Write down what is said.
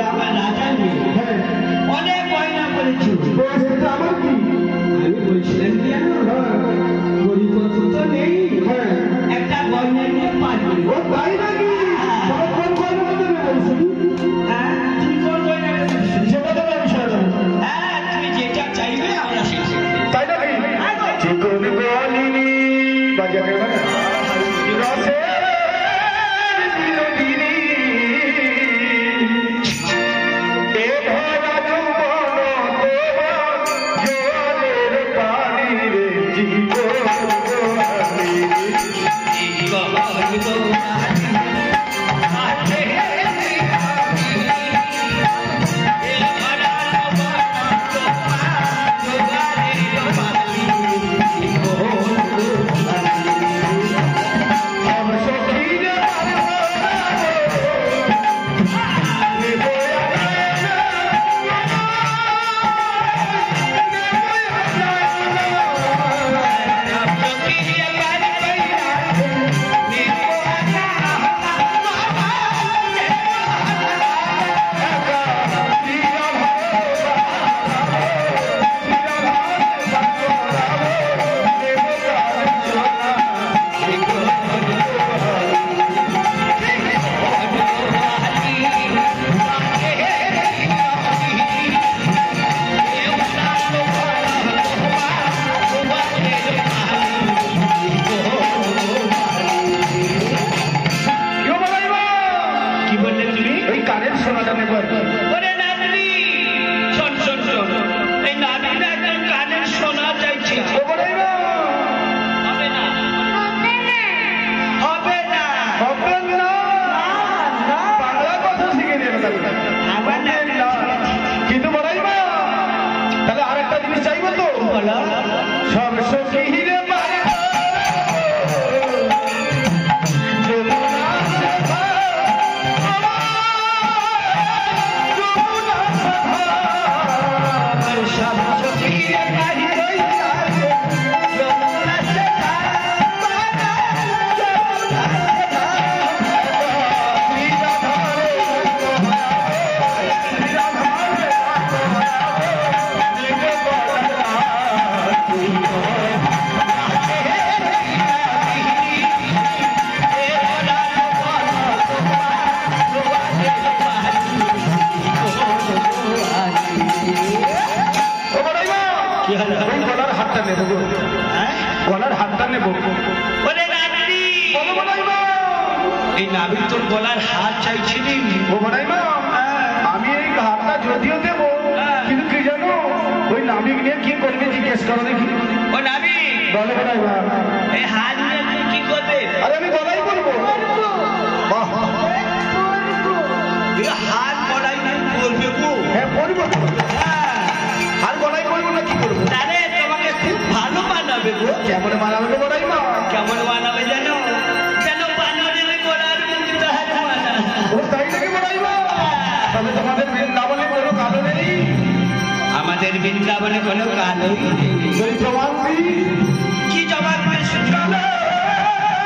আমার রাজা নেই অনেক গয়না করেছি আমার কি আমি বলছিলাম কি জানো গরিবত্ব তো নেই একটা গয়না নিয়ে পারবি ও তাই নাকি কোন গয়না মধ্যে বলছি হ্যাঁ তুমি কোন গয়না সেটা তো আমি সারা হ্যাঁ তুমি যেটা চাইবে আমরা তাই নাকি যে কোন গয়নি বাজারে রসে গলার হাত চাইছিলি ও বড়াইমা আমি এই হাতটা যদিও দেব কিন্তু কি জানো ওই নাবিক নিয়ে কি করবে জিজ্ঞেস করো দেখি ও নাবিক বলো বড়াইমা এই হাত নিয়ে তুই কি করবে আরে আমি গলাই করবো বাহ হাত গলাই করবে গো হ্যাঁ করবো হাত গলাই করবো না কি করবো আরে তোমাকে খুব ভালো বানাবে গো কেমন বানাবে গো বড়াইমা কেমন বানাবে জানো আমাদের বৃন্দাবনে কোনো কালো